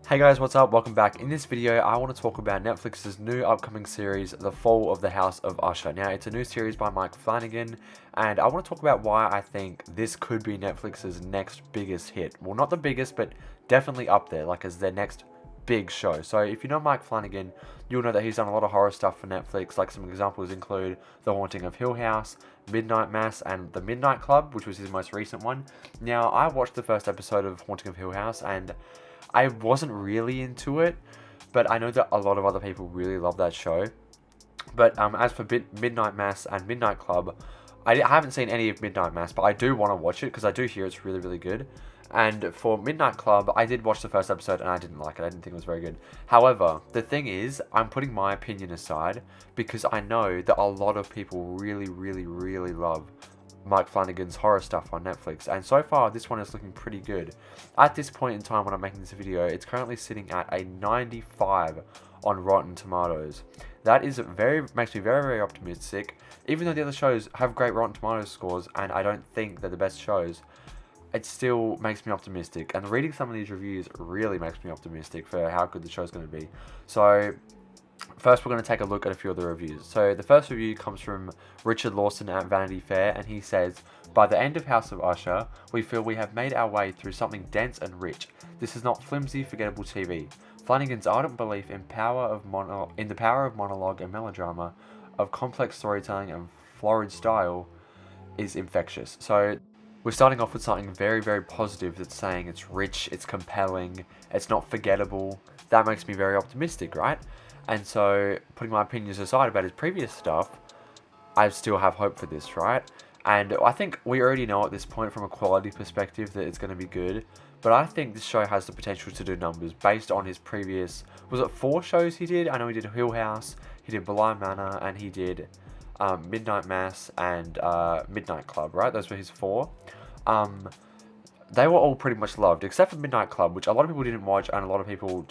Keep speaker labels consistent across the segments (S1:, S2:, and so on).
S1: Hey guys, what's up? Welcome back. In this video, I want to talk about Netflix's new upcoming series, The Fall of the House of Usher. Now, it's a new series by Mike Flanagan, and I want to talk about why I think this could be Netflix's next biggest hit. Well, not the biggest, but definitely up there, like as their next big show. So if you know Mike Flanagan, you'll know that he's done a lot of horror stuff for Netflix. Like some examples include The Haunting of Hill House, Midnight Mass, and The Midnight Club, which was his most recent one. Now, I watched the first episode of Haunting of Hill House, and I wasn't really into it, but I know that a lot of other people really love that show. But as for Midnight Mass and Midnight Club, I haven't seen any of Midnight Mass, but I do want to watch it because I do hear it's really, really good. And for Midnight Club, I did watch the first episode and I didn't like it. I didn't think it was very good. However, the thing is, I'm putting my opinion aside because I know that a lot of people really, really, really love Mike Flanagan's horror stuff on Netflix, and so far this one is looking pretty good. At this point in time when I'm making this video, it's currently sitting at a 95 on Rotten Tomatoes. That makes me very, very optimistic. Even though the other shows have great Rotten Tomatoes scores, and I don't think they're the best shows, it still makes me optimistic. And reading some of these reviews really makes me optimistic for how good the show's going to be. So first, we're going to take a look at a few of the reviews. So the first review comes from Richard Lawson at Vanity Fair, and he says, "By the end of House of Usher, we feel we have made our way through something dense and rich. This is not flimsy, forgettable TV. Flanagan's ardent belief in the power of monologue and melodrama, of complex storytelling and florid style is infectious." So we're starting off with something very, very positive that's saying it's rich, it's compelling, it's not forgettable. That makes me very optimistic, right? And so, putting my opinions aside about his previous stuff, I still have hope for this, right? And I think we already know at this point from a quality perspective that it's going to be good. But I think this show has the potential to do numbers based on his previous, was it 4 shows he did? I know he did Hill House, he did Bly Manor, and he did Midnight Mass and Midnight Club, right? Those were his 4. They were all pretty much loved, except for Midnight Club, which a lot of people didn't watch, and a lot of people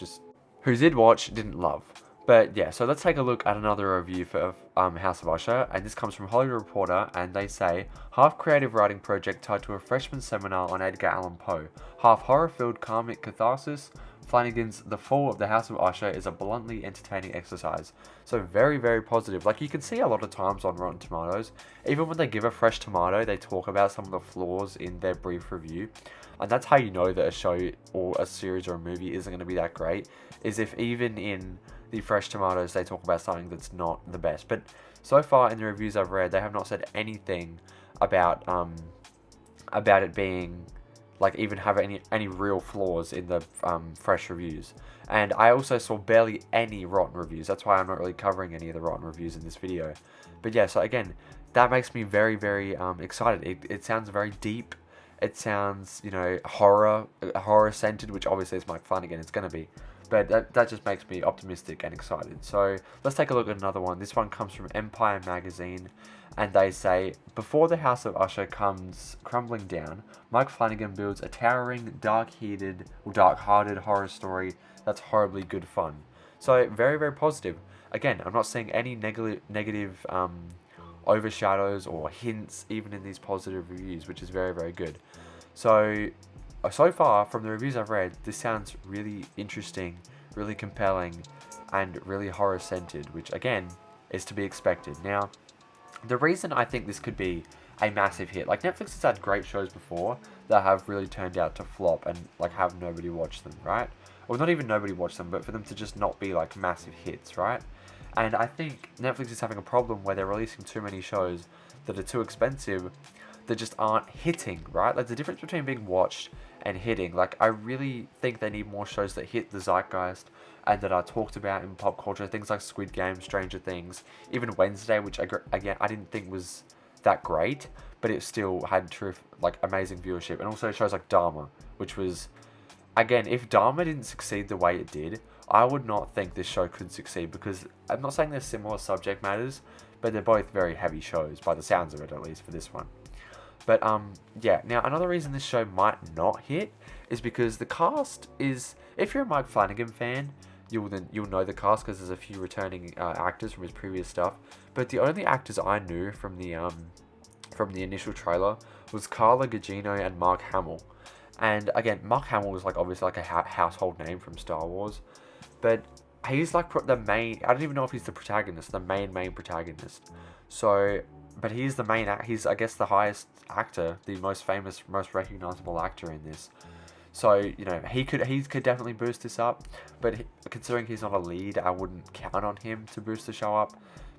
S1: who did watch didn't love. But yeah, so let's take a look at another review for House of Usher, and this comes from Hollywood Reporter, and they say, "Half creative writing project tied to a freshman seminar on Edgar Allan Poe, half horror-filled karmic catharsis. Flanagan's The Fall of the House of Usher is a bluntly entertaining exercise." So very, very positive. Like you can see a lot of times on Rotten Tomatoes, even when they give a fresh tomato, they talk about some of the flaws in their brief review. And that's how you know that a show or a series or a movie isn't going to be that great, is if even in the fresh tomatoes they talk about something that's not the best. But so far in the reviews I've read, they have not said anything about it being like even have any real flaws in the fresh reviews. And I also saw barely any rotten reviews. That's why I'm not really covering any of the rotten reviews in this video. But yeah, so again, that makes me very, very excited. It sounds very deep. It sounds, horror centered, which obviously is Mike Flanagan. It's going to be. But that just makes me optimistic and excited. So let's take a look at another one. This one comes from Empire Magazine, and they say, "Before the House of Usher comes crumbling down, Mike Flanagan builds a towering, dark-hearted horror story that's horribly good fun." So very, very positive. Again, I'm not seeing any negative overshadows or hints even in these positive reviews, which is very, very good. So far, from the reviews I've read, this sounds really interesting, really compelling, and really horror-centered, which, again, is to be expected. Now, the reason I think this could be a massive hit, like Netflix has had great shows before that have really turned out to flop and, like, have nobody watch them, right? Or not even nobody watch them, but for them to just not be, like, massive hits, right? And I think Netflix is having a problem where they're releasing too many shows that are too expensive that just aren't hitting, right? Like, the difference between being watched and hitting. Like, I really think they need more shows that hit the zeitgeist and that are talked about in pop culture. Things like Squid Game, Stranger Things, even Wednesday, which again I didn't think was that great, but it still had amazing viewership. And also shows like Dharma, which was, again, if Dharma didn't succeed the way it did, I would not think this show could succeed, because I'm not saying they're similar subject matters, but they're both very heavy shows, by the sounds of it, at least for this one. But yeah, now another reason this show might not hit is because the cast is, if you're a Mike Flanagan fan, you'll know the cast because there's a few returning actors from his previous stuff. But the only actors I knew from the initial trailer was Carla Gugino and Mark Hamill. And again, Mark Hamill was like obviously like a household name from Star Wars, but he's like the main. I don't even know if he's the protagonist, the main protagonist. So, but he's the main. He's, I guess, the highest actor, the most famous, most recognizable actor in this. So, you know, he could definitely boost this up, but considering he's not a lead, I wouldn't count on him to boost the show up.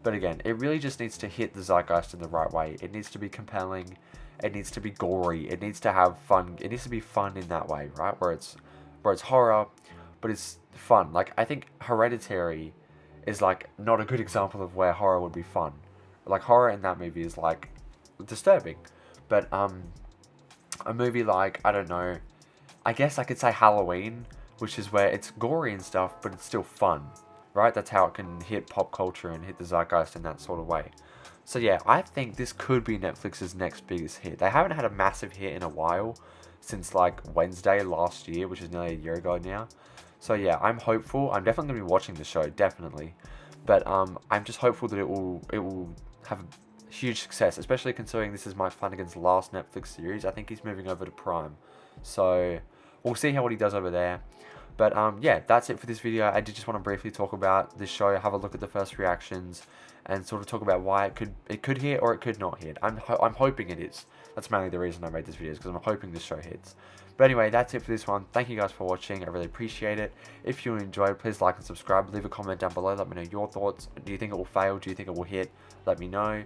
S1: But again, it really just needs to hit the zeitgeist in the right way. It needs to be compelling. It needs to be gory. It needs to have fun. It needs to be fun in that way, right? Where it's horror, but it's fun. Like, I think Hereditary is like not a good example of where horror would be fun. Like, horror in that movie is like disturbing, but a movie like, I don't know, I guess I could say Halloween, which is where it's gory and stuff, but it's still fun, right? That's how it can hit pop culture and hit the zeitgeist in that sort of way. So yeah, I think this could be Netflix's next biggest hit. They haven't had a massive hit in a while, since like Wednesday last year, which is nearly a year ago now. So yeah, I'm hopeful. I'm definitely going to be watching the show, definitely. But I'm just hopeful that it will have a huge success, especially considering this is Mike Flanagan's last Netflix series. I think he's moving over to Prime. So we'll see what he does over there. But yeah, that's it for this video. I did just want to briefly talk about this show, have a look at the first reactions, and sort of talk about why it could hit or it could not hit. I'm hoping it is. That's mainly the reason I made this video, is because I'm hoping this show hits. But anyway, that's it for this one. Thank you guys for watching. I really appreciate it. If you enjoyed, please like and subscribe. Leave a comment down below. Let me know your thoughts. Do you think it will fail? Do you think it will hit? Let me know.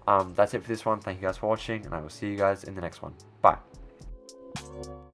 S1: That's it for this one. Thank you guys for watching, and I will see you guys in the next one. Bye.